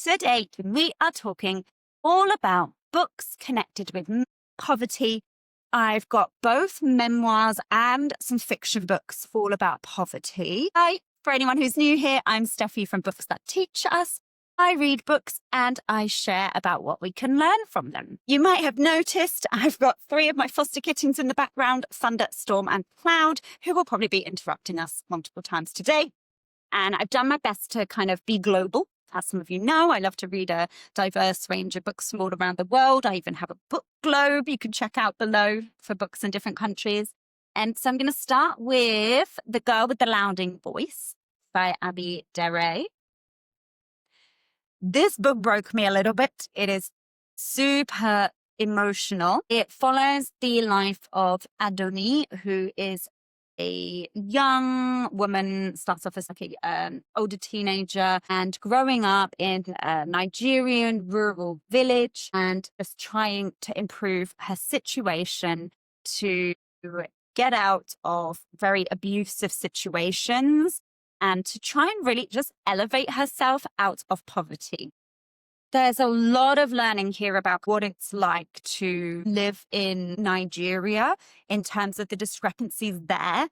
Today, we are talking all about books connected with poverty. I've got both memoirs and some fiction books all about poverty. Hi, for anyone who's new here, I'm Steffi from Books That Teach Us. I read books and I share about what we can learn from them. You might have noticed I've got 3 of my foster kittens in the background, Thunder, Storm and Cloud, who will probably be interrupting us multiple times today. And I've done my best to kind of be global. As some of you know, I love to read a diverse range of books from all around the world. I even have a book globe you can check out below for books in different countries. And so I'm going to start with The Girl with the Louding Voice by Abby Dere. This book broke me a little bit. It is super emotional. It follows the life of Adoni, who is a young woman, starts off as like an older teenager and growing up in a Nigerian rural village and just trying to improve her situation to get out of very abusive situations and to try and really just elevate herself out of poverty. There's a lot of learning here about what it's like to live in Nigeria in terms of the discrepancies there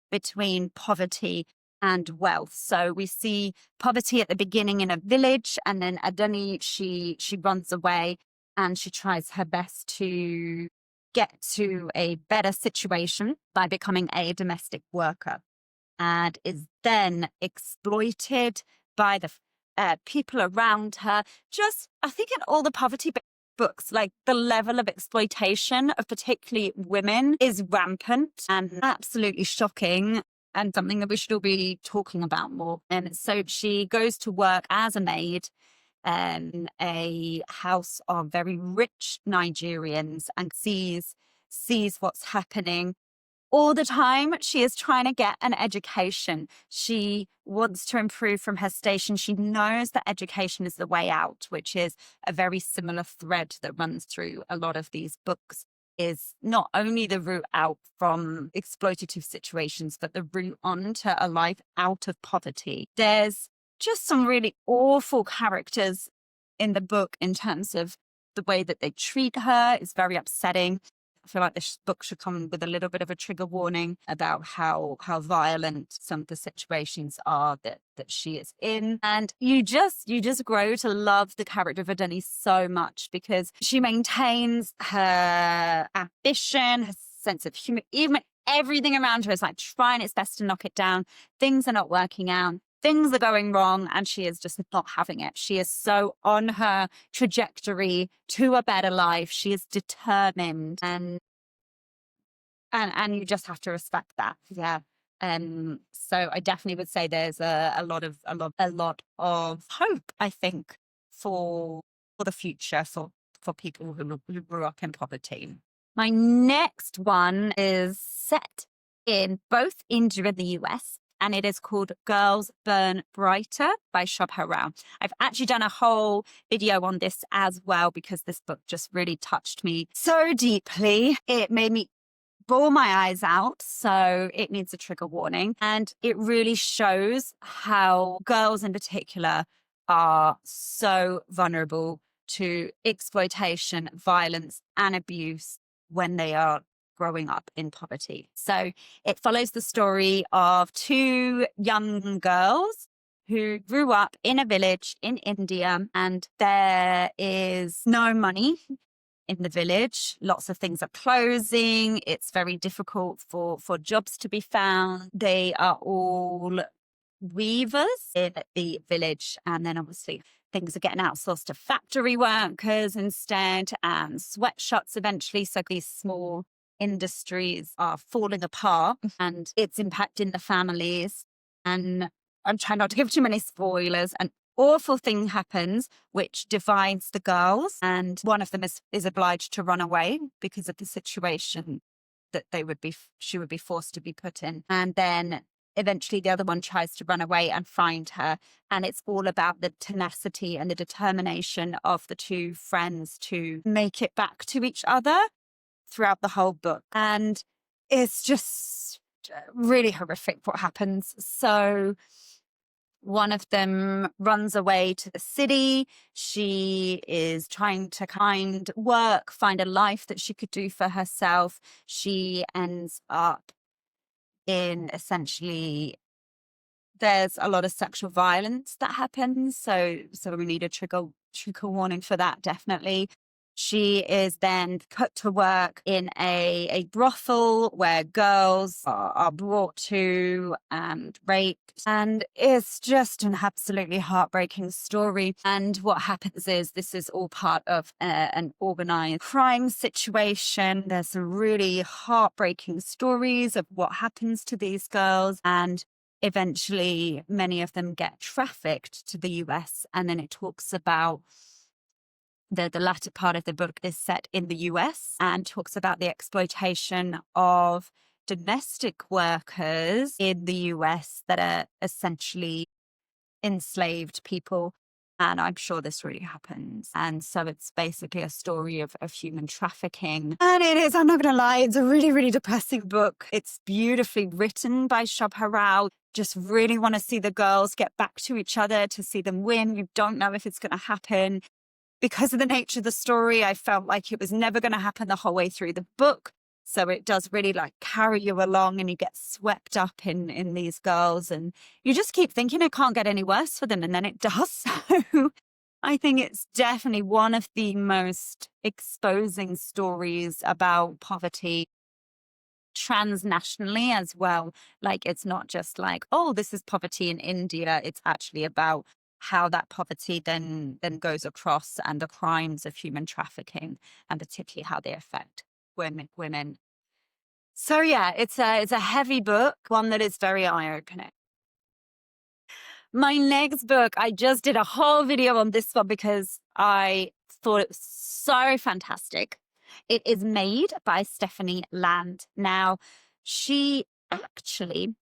between poverty and wealth. So we see poverty at the beginning in a village, and then Adoni, she runs away and she tries her best to get to a better situation by becoming a domestic worker, and is then exploited by the people around her. Just, I think in all the poverty books, like the level of exploitation of particularly women is rampant and absolutely shocking and something that we should all be talking about more. And so she goes to work as a maid in a house of very rich Nigerians and sees what's happening. All the time, she is trying to get an education. She wants to improve from her station. She knows that education is the way out, which is a very similar thread that runs through a lot of these books, is not only the route out from exploitative situations, but the route onto a life out of poverty. There's just some really awful characters in the book in terms of the way that they treat her. It's very upsetting. I feel like this book should come with a little bit of a trigger warning about how violent some of the situations are that she is in. And you just grow to love the character of Adoni so much because she maintains her ambition, her sense of humor, even everything around her is like trying its best to knock it down. Things are not working out. Things are going wrong and she is just not having it. She is so on her trajectory to a better life. She is determined and you just have to respect that. Yeah. So I definitely would say there's a lot of hope, I think, for the future for people who grew up in poverty. My next one is set in both India and the US. And it is called Girls Burn Brighter by Shobha Rao. I've actually done a whole video on this as well because this book just really touched me so deeply. It made me bawl my eyes out, so it needs a trigger warning. And it really shows how girls in particular are so vulnerable to exploitation, violence, and abuse when they are growing up in poverty. So it follows the story of 2 young girls who grew up in a village in India, and there is no money in the village. Lots of things are closing. It's very difficult for jobs to be found. They are all weavers in the village, and then obviously things are getting outsourced to factory workers instead and sweatshops eventually. So these small industries are falling apart and it's impacting the families. And I'm trying not to give too many spoilers. An awful thing happens which divides the girls, and one of them is obliged to run away because of the situation that she would be forced to be put in. And then eventually the other one tries to run away and find her. And it's all about the tenacity and the determination of the 2 friends to make it back to each other throughout the whole book. And it's just really horrific what happens. So One of them runs away to the city. She is trying to find work, find a life that she could do for herself. She ends up in essentially, there's a lot of sexual violence that happens. So we need a trigger warning for that, definitely. She is then put to work in a brothel where girls are brought to and raped. And it's just an absolutely heartbreaking story. And what happens is this is all part of an organized crime situation. There's some really heartbreaking stories of what happens to these girls. And eventually, many of them get trafficked to the US. And then it talks about the latter part of the book is set in the US and talks about the exploitation of domestic workers in the US that are essentially enslaved people. And I'm sure this really happens. And so it's basically a story of human trafficking. And it is, I'm not going to lie, it's a really, really depressing book. It's beautifully written by Shobha Rao. Just really want to see the girls get back to each other, to see them win. You don't know if it's going to happen. Because of the nature of the story, I felt like it was never going to happen the whole way through the book. So it does really like carry you along and you get swept up in these girls and you just keep thinking it can't get any worse for them. And then it does. So I think it's definitely one of the most exposing stories about poverty transnationally as well. Like it's not just like, oh, this is poverty in India. It's actually about how that poverty then goes across and the crimes of human trafficking and particularly how they affect women. So yeah, it's a heavy book, one that is very eye-opening. My next book, I just did a whole video on this one because I thought it was so fantastic. It is made by Stephanie Land. Now, she actually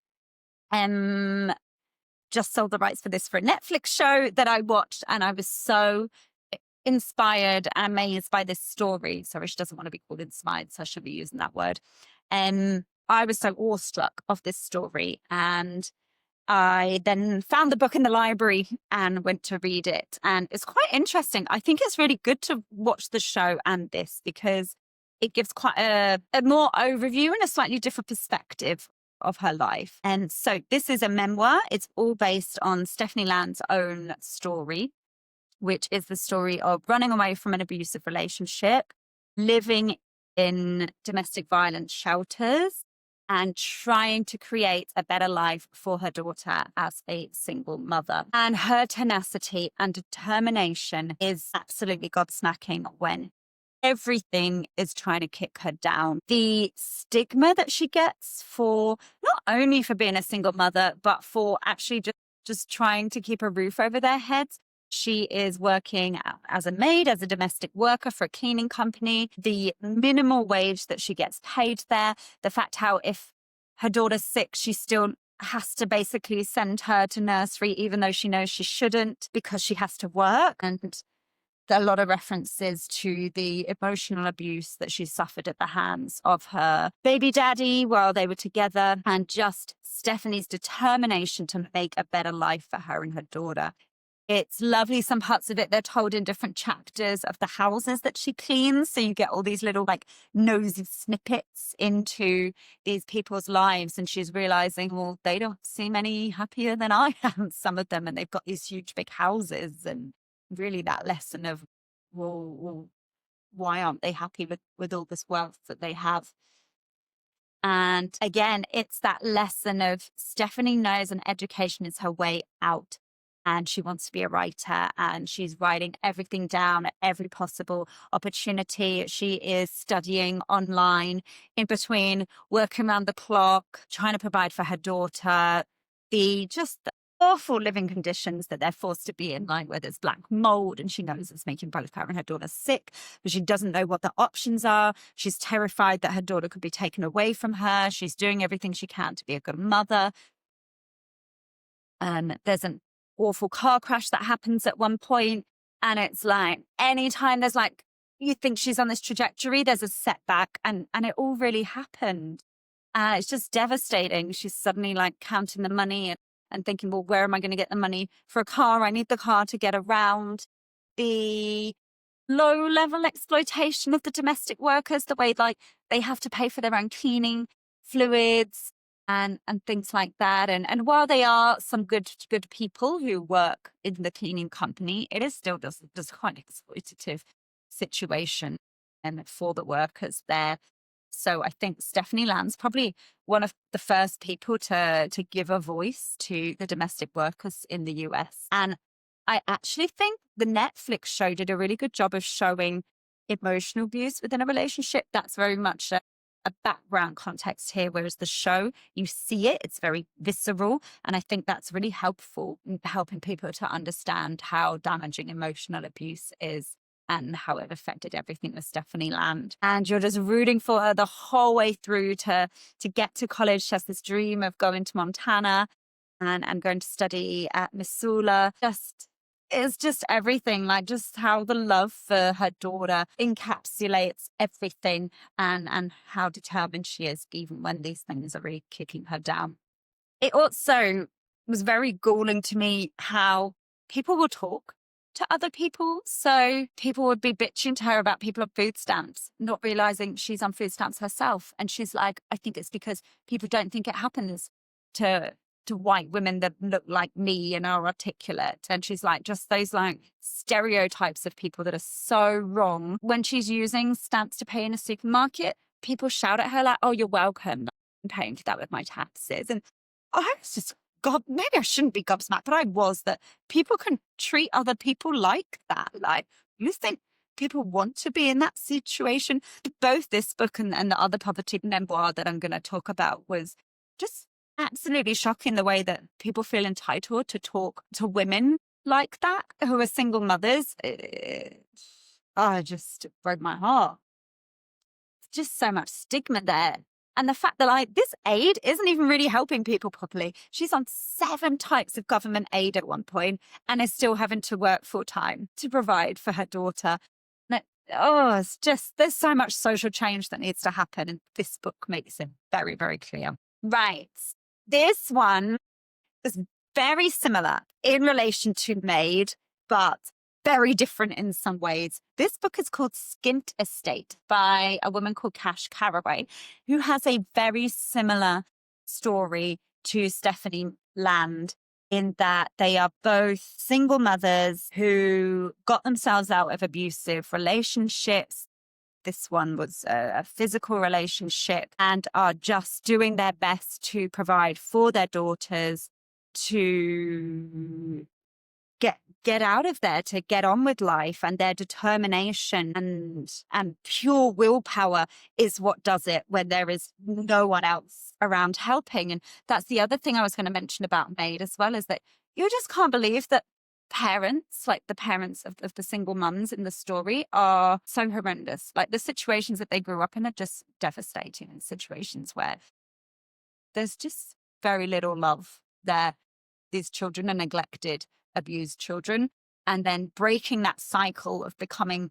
just sold the rights for this for a Netflix show that I watched, and I was so inspired and amazed by this story. Sorry, she doesn't want to be called inspired, so I shouldn't be using that word. I was so awestruck of this story, and I then found the book in the library and went to read it. And it's quite interesting. I think it's really good to watch the show and this because it gives quite a more overview and a slightly different perspective of her life. And so this is a memoir. It's all based on Stephanie Land's own story, which is the story of running away from an abusive relationship, living in domestic violence shelters, and trying to create a better life for her daughter as a single mother. And her tenacity and determination is absolutely gobsmacking when everything is trying to kick her down. The stigma that she gets for not only for being a single mother, but for actually just trying to keep a roof over their heads. She is working as a maid, as a domestic worker for a cleaning company. The minimal wage that she gets paid there, the fact how if her daughter's sick, she still has to basically send her to nursery, even though she knows she shouldn't because she has to work. And there are a lot of references to the emotional abuse that she suffered at the hands of her baby daddy while they were together, and just Stephanie's determination to make a better life for her and her daughter. It's lovely. Some parts of it, they're told in different chapters of the houses that she cleans. So you get all these little like nosy snippets into these people's lives. And she's realizing, well, they don't seem any happier than I am, some of them. And they've got these huge big houses. And really that lesson of, well why aren't they happy with all this wealth that they have? And again, it's that lesson of Stephanie knows an education is her way out. And she wants to be a writer and she's writing everything down at every possible opportunity. She is studying online in between, working around the clock, trying to provide for her daughter, the awful living conditions that they're forced to be in, like where there's black mold and she knows it's making both her and her daughter sick, but she doesn't know what the options are. She's terrified that her daughter could be taken away from her. She's doing everything she can to be a good mother. There's an awful car crash that happens at one point, and it's like anytime there's like you think she's on this trajectory, there's a setback, and it all really happened. It's just devastating. She's suddenly like counting the money and thinking, well, where am I going to get the money for a car? I need the car to get around. The low-level exploitation of the domestic workers, the way like they have to pay for their own cleaning fluids and things like that. And while they are some good people who work in the cleaning company, it is still just quite an exploitative situation and for the workers there. So I think Stephanie Land's probably one of the first people to give a voice to the domestic workers in the US. And I actually think the Netflix show did a really good job of showing emotional abuse within a relationship. That's very much a background context here, whereas the show, you see it, it's very visceral. And I think that's really helpful in helping people to understand how damaging emotional abuse is and how it affected everything with Stephanie Land. And you're just rooting for her the whole way through to get to college. She has this dream of going to Montana and going to study at Missoula. It's just everything, like just how the love for her daughter encapsulates everything and how determined she is, even when these things are really kicking her down. It also was very galling to me how people will talk to other people. So people would be bitching to her about people on food stamps, not realizing she's on food stamps herself. And she's like, I think it's because people don't think it happens to white women that look like me and are articulate. And she's like, just those like stereotypes of people that are so wrong. When she's using stamps to pay in a supermarket, people shout at her like, oh, you're welcome. I'm paying for that with my taxes. And I was just, God, maybe I shouldn't be gobsmacked, but I was, that people can treat other people like that. Like, you think people want to be in that situation? Both this book and the other poverty memoir that I'm going to talk about was just absolutely shocking, the way that people feel entitled to talk to women like that who are single mothers. It just broke my heart. Just so much stigma there. And the fact that like this aid isn't even really helping people properly. She's on 7 types of government aid at one point and is still having to work full time to provide for her daughter. It's just, there's so much social change that needs to happen. And this book makes it very, very clear. Right. This one is very similar in relation to Maid, but very different in some ways. This book is called Skint Estate by a woman called Cash Carraway, who has a very similar story to Stephanie Land, in that they are both single mothers who got themselves out of abusive relationships. This one was a physical relationship, and are just doing their best to provide for their daughters, to get out of there, to get on with life. And their determination and pure willpower is what does it when there is no one else around helping. And that's the other thing I was going to mention about Maid as well, is that you just can't believe that parents, like the parents of the single mums in the story, are so horrendous. Like the situations that they grew up in are just devastating, and situations where there's just very little love there. These children are neglected, abused children, and then breaking that cycle of becoming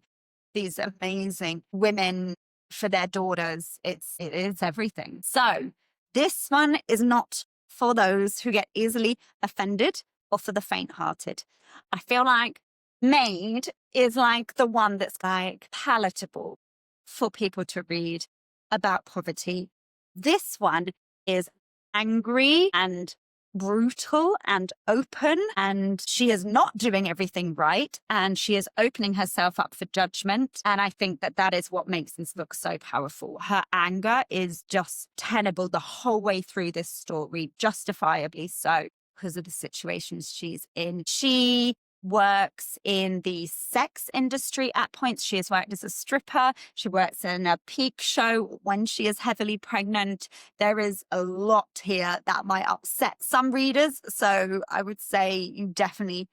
these amazing women for their daughters. It is everything. So this one is not for those who get easily offended or for the faint-hearted. I feel like Maid is like the one that's like palatable for people to read about poverty. This one is angry and brutal and open, and she is not doing everything right, and she is opening herself up for judgment. And I think that is what makes this book so powerful. Her anger is just tenable the whole way through this story, justifiably so, because of the situations she's in. She works in the sex industry at points. She has worked as a stripper. She works in a peak show when she is heavily pregnant. There is a lot here that might upset some readers. So I would say you definitely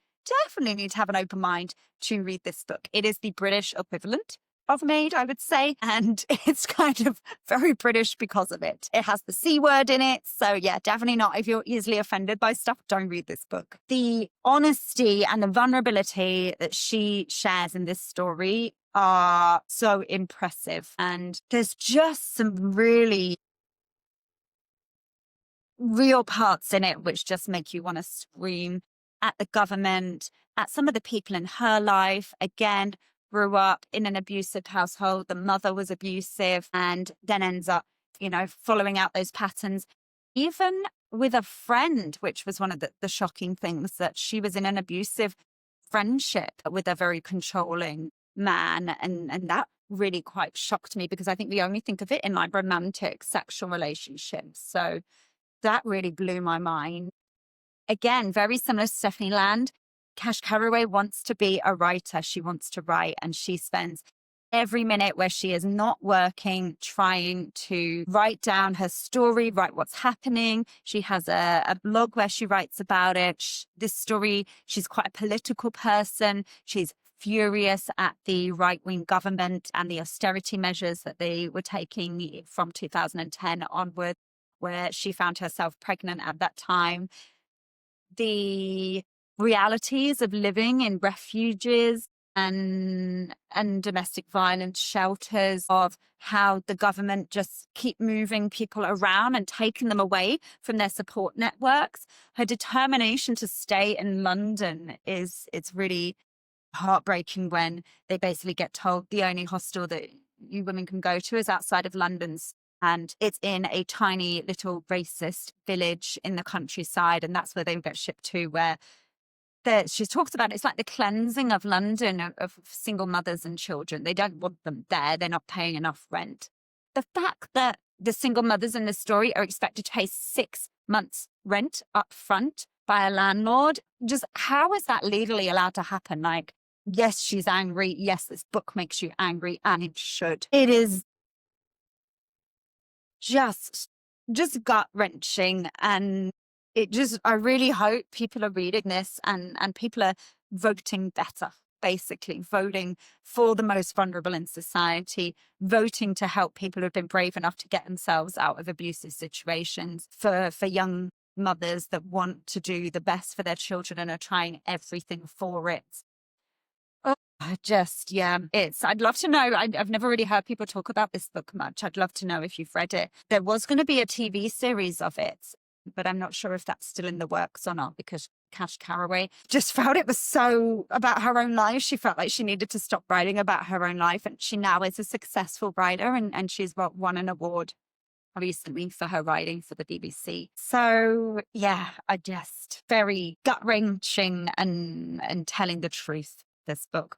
need to have an open mind to read this book. It is the British equivalent of Maid, I would say. And it's kind of very British because of it. It has the C word in it. So yeah, definitely not. If you're easily offended by stuff, don't read this book. The honesty and the vulnerability that she shares in this story are so impressive. And there's just some really real parts in it which just make you want to scream at the government, at some of the people in her life. Again, grew up in an abusive household. The mother was abusive and then ends up, following out those patterns. Even with a friend, which was one of the shocking things, that she was in an abusive friendship with a very controlling man. And that really quite shocked me, because I think we only think of it in like romantic sexual relationships. So that really blew my mind. Again, very similar to Stephanie Land. Cash Carraway wants to be a writer. She wants to write, and she spends every minute where she is not working trying to write down her story, write what's happening. She has a blog where she writes about it. This story, she's quite a political person. She's furious at the right-wing government and the austerity measures that they were taking from 2010 onward, where she found herself pregnant at that time. The realities of living in refuges and domestic violence shelters, of how the government just keep moving people around and taking them away from their support networks. Her determination to stay in London it's really heartbreaking, when they basically get told the only hostel that you women can go to is outside of London's. And it's in a tiny little racist village in the countryside. And that's where they get shipped to, where she talks about it's like the cleansing of London of single mothers and children. They don't want them there. They're not paying enough rent. The fact that the single mothers in the story are expected to pay 6 months rent up front by a landlord, just how is that legally allowed to happen? Like, yes, she's angry. Yes, this book makes you angry, and it should. It is just gut-wrenching, and I really hope people are reading this and people are voting better, basically voting for the most vulnerable in society, voting to help people who've been brave enough to get themselves out of abusive situations, for young mothers that want to do the best for their children and are trying everything for it. I'd love to know. I've never really heard people talk about this book much. I'd love to know if you've read it. There was going to be a TV series of it, but I'm not sure if that's still in the works or not, because Cash Carraway just felt it was so about her own life. She felt like she needed to stop writing about her own life. And she now is a successful writer, and she's won an award recently for her writing for the BBC. So yeah, I just very gut-wrenching and telling the truth, this book.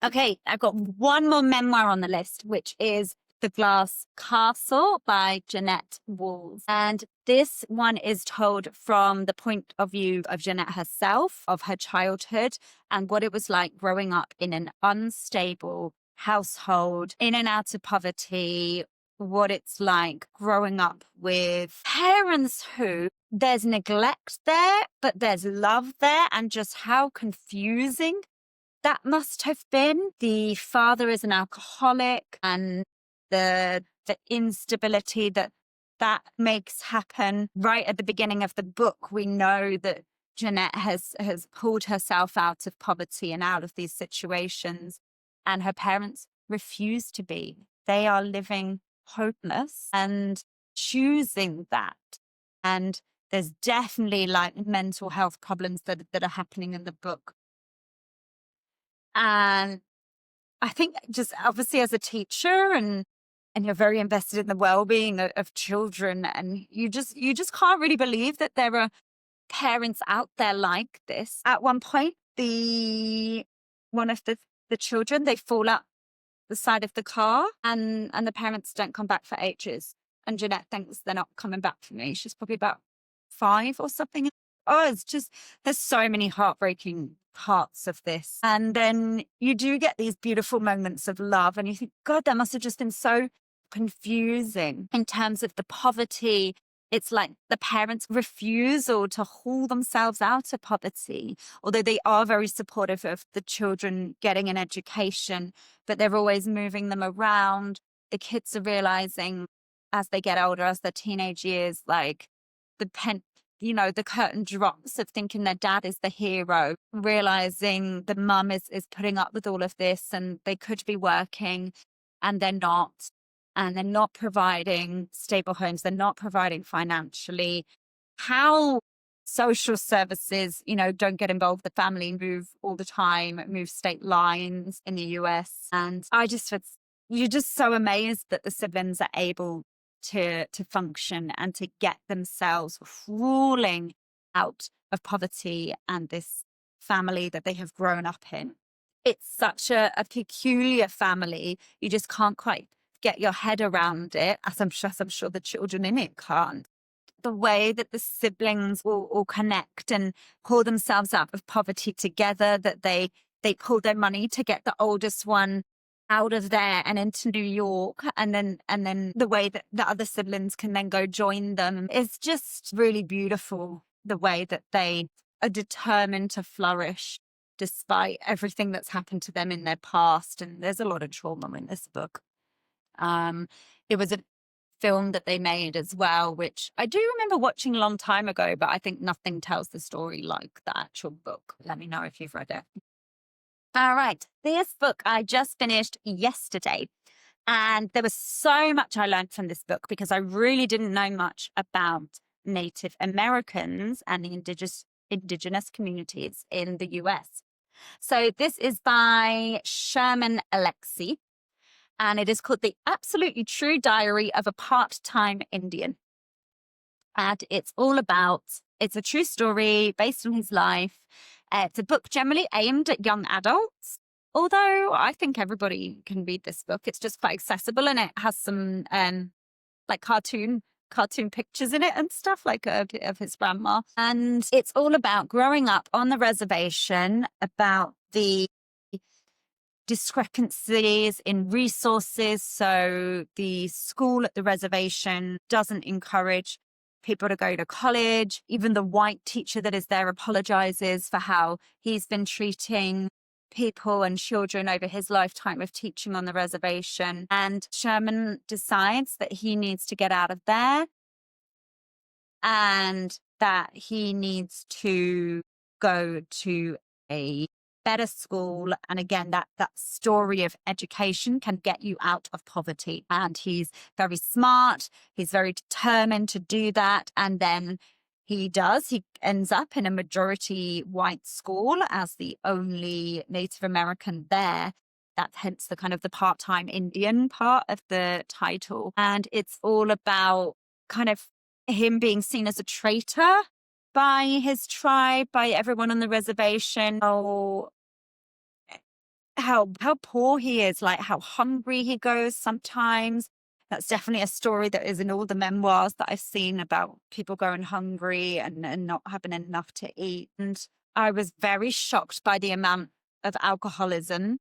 Okay, I've got one more memoir on the list, which is The Glass Castle by Jeanette Walls. And this one is told from the point of view of Jeanette herself, of her childhood, and what it was like growing up in an unstable household, in and out of poverty, what it's like growing up with parents who there's neglect there, but there's love there, and just how confusing that must have been. The father is an alcoholic, and the instability that makes happen. Right at the beginning of the book, we know that Jeanette has pulled herself out of poverty and out of these situations, and her parents refuse to be. They are living hopeless and choosing that. And there's definitely like mental health problems that are happening in the book. And I think just obviously as a teacher and you're very invested in the well-being of children, and you just can't really believe that there are parents out there like this. At one point, one of the children, they fall out the side of the car, and the parents don't come back for ages. And Jeanette thinks they're not coming back for me. She's probably about 5 or something. Oh, it's just, there's so many heartbreaking parts of this. And then you do get these beautiful moments of love, and you think, God, that must have just been so confusing in terms of the poverty. It's like the parents' refusal to haul themselves out of poverty, although they are very supportive of the children getting an education, but they're always moving them around. The kids are realizing as they get older, as their teenage years, like the curtain drops of thinking their dad is the hero, realizing the mum is putting up with all of this, and they could be working and they're not. And they're not providing stable homes. They're not providing financially. how social services, don't get involved. The family move all the time, move state lines in the US. And you're just so amazed that the siblings are able to function and to get themselves crawling out of poverty and this family that they have grown up in. It's such a peculiar family. You just can't quite get your head around it, as I'm sure the children in it can't. The way that the siblings will connect and pull themselves out of poverty together, that they pull their money to get the oldest one out of there and into New York, and then the way that the other siblings can then go join them is just really beautiful. The way that they are determined to flourish despite everything that's happened to them in their past. And there's a lot of trauma in this book. It was a film that they made as well, which I do remember watching a long time ago, but I think nothing tells the story like the actual book. Let me know if you've read it. All right. This book I just finished yesterday, and there was so much I learned from this book because I really didn't know much about Native Americans and the indigenous communities in the US. So this is by Sherman Alexie, and it is called The Absolutely True Diary of a Part-Time Indian. And it's a true story based on his life. It's a book generally aimed at young adults, although I think everybody can read this book. It's just quite accessible, and it has some like cartoon pictures in it and stuff, like of his grandma. And it's all about growing up on the reservation, about the discrepancies in resources. So the school at the reservation doesn't encourage people to go to college. Even the white teacher that is there apologizes for how he's been treating people and children over his lifetime of teaching on the reservation. And Sherman decides that he needs to get out of there and that he needs to go to a better school. And again, that story of education can get you out of poverty. And he's very smart. He's very determined to do that. And then he ends up in a majority white school as the only Native American there. That's hence the kind of the part-time Indian part of the title. And it's all about kind of him being seen as a traitor by his tribe, by everyone on the reservation. How poor he is, like how hungry he goes sometimes. That's definitely a story that is in all the memoirs that I've seen about people going hungry and not having enough to eat. And I was very shocked by the amount of alcoholism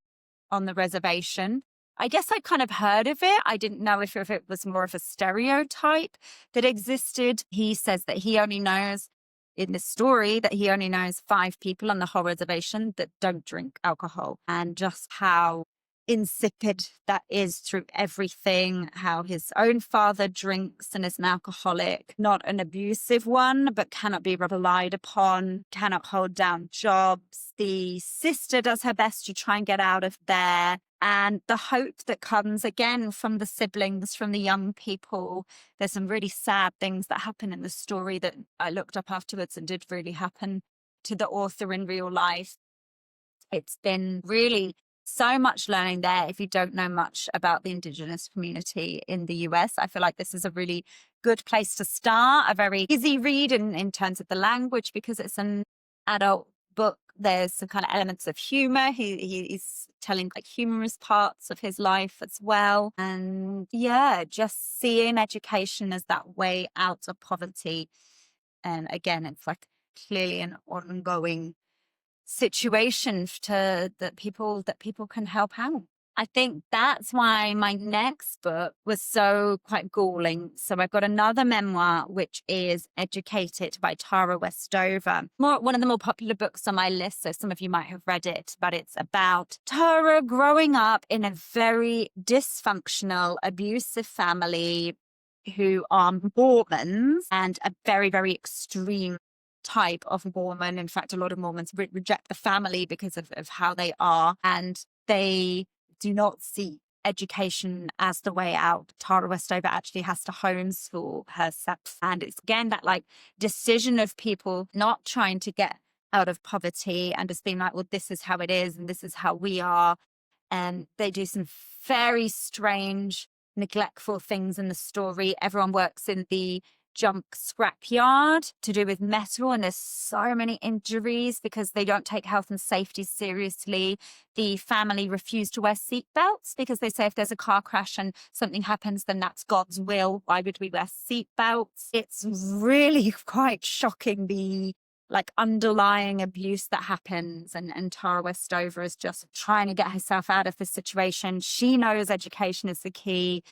on the reservation. I guess I kind of heard of it. I didn't know if it was more of a stereotype that existed. He says that he only knows in this story that he only knows 5 people on the whole reservation that don't drink alcohol, and just how insipid that is through everything, how his own father drinks and is an alcoholic, not an abusive one, but cannot be relied upon, cannot hold down jobs. The sister does her best to try and get out of there. And the hope that comes again from the siblings, from the young people. There's some really sad things that happen in the story that I looked up afterwards and did really happen to the author in real life. It's been really so much learning there. If you don't know much about the Indigenous community in the US, I feel like this is a really good place to start. A very easy read in terms of the language, because it's an adult book. There's some kind of elements of humor. He's telling like humorous parts of his life as well. And yeah, just seeing education as that way out of poverty. And again, it's like clearly an ongoing situation that people can help out. I think that's why my next book was so quite galling. So I've got another memoir, which is Educated by Tara Westover. One of the more popular books on my list, so some of you might have read it, but it's about Tara growing up in a very dysfunctional, abusive family who are Mormons, and a very, very extreme type of Mormon. In fact, a lot of Mormons reject the family because of how they are, and they do not see education as the way out. Tara Westover actually has to homeschool herself. And it's again that like decision of people not trying to get out of poverty and just being like, well, this is how it is and this is how we are. And they do some very strange, neglectful things in the story. Everyone works in the junk scrapyard to do with metal, and there's so many injuries because they don't take health and safety seriously. The family refuse to wear seatbelts because they say if there's a car crash and something happens, then that's God's will. Why would we wear seatbelts? It's really quite shocking, the like underlying abuse that happens, and Tara Westover is just trying to get herself out of this situation. She knows education is the key.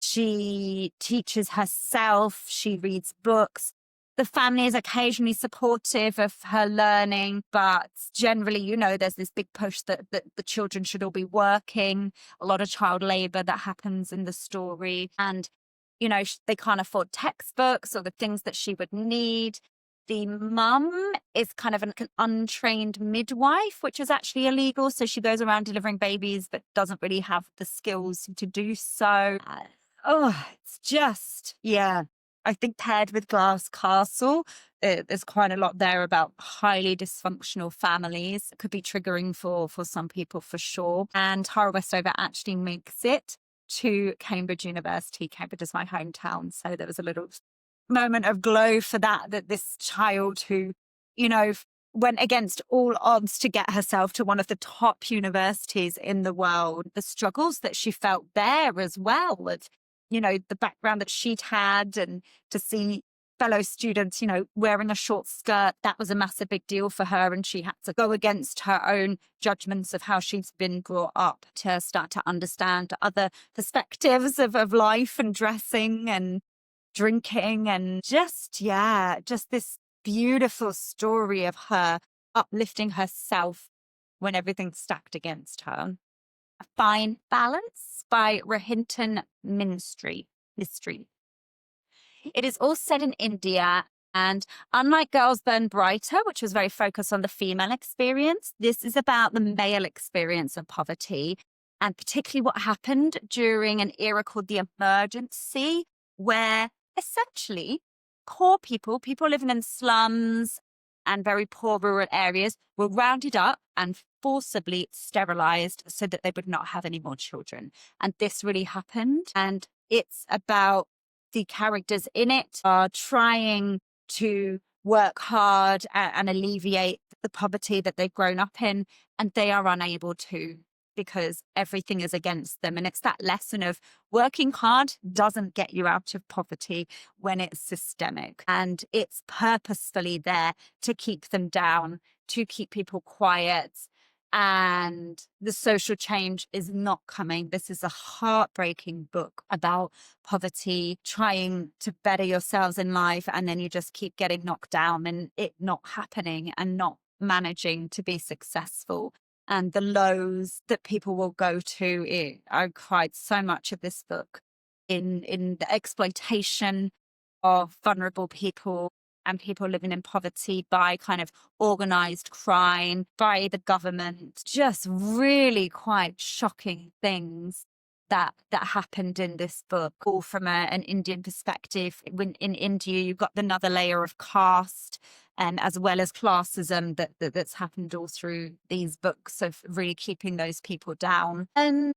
She teaches herself, she reads books. The family is occasionally supportive of her learning, but generally, you know, there's this big push that the children should all be working, a lot of child labor that happens in the story. And, you know, they can't afford textbooks or the things that she would need. The mum is kind of an untrained midwife, which is actually illegal. So she goes around delivering babies, but doesn't really have the skills to do so. It's just, yeah. I think paired with Glass Castle, there's quite a lot there about highly dysfunctional families. It could be triggering for some people for sure. And Tara Westover actually makes it to Cambridge University. Cambridge is my hometown. So there was a little moment of glow for that this child who, you know, went against all odds to get herself to one of the top universities in the world. The struggles that she felt there as well, with, you know, the background that she'd had, and to see fellow students, you know, wearing a short skirt, that was a massive big deal for her. And she had to go against her own judgments of how she's been brought up to start to understand other perspectives of life and dressing and drinking, and just this beautiful story of her uplifting herself when everything's stacked against her. A Fine Balance by Rohinton Mystery. It is all set in India, and unlike Girls Burn Brighter, which was very focused on the female experience, this is about the male experience of poverty, and particularly what happened during an era called the Emergency, where essentially poor people living in slums and very poor rural areas were rounded up and forcibly sterilized so that they would not have any more children. And this really happened. And it's about the characters in it are trying to work hard and alleviate the poverty that they've grown up in, and they are unable to, because everything is against them. And it's that lesson of working hard doesn't get you out of poverty when it's systemic. And it's purposefully there to keep them down, to keep people quiet. And the social change is not coming. This is a heartbreaking book about poverty, trying to better yourselves in life, and then you just keep getting knocked down and it not happening and not managing to be successful. And the lows that people will go to. I cried so much of this book in the exploitation of vulnerable people and people living in poverty by kind of organized crime, by the government. Just really quite shocking things that happened in this book, all from an Indian perspective. In India, you've got another layer of caste, and as well as classism that's happened all through these books, of really keeping those people down and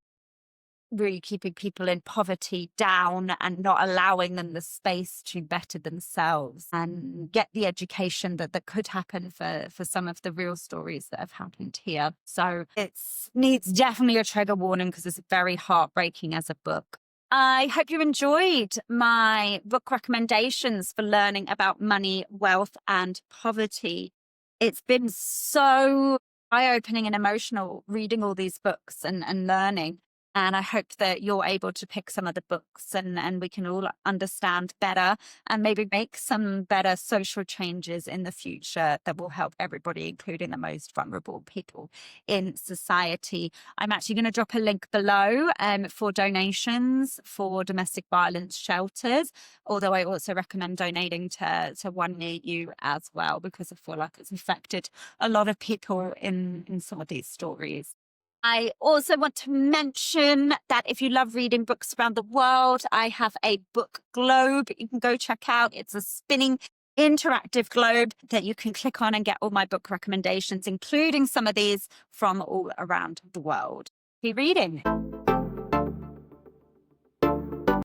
really keeping people in poverty down and not allowing them the space to better themselves and get the education that could happen for some of the real stories that have happened here. So it needs definitely a trigger warning because it's very heartbreaking as a book. I hope you enjoyed my book recommendations for learning about money, wealth, and poverty. It's been so eye-opening and emotional reading all these books and learning. And I hope that you're able to pick some of the books and we can all understand better and maybe make some better social changes in the future that will help everybody, including the most vulnerable people in society. I'm actually going to drop a link below for donations for domestic violence shelters, although I also recommend donating to one near you as well, because I feel like it's affected a lot of people in some of these stories. I also want to mention that if you love reading books around the world, I have a book globe you can go check out. It's a spinning interactive globe that you can click on and get all my book recommendations, including some of these from all around the world. Keep reading.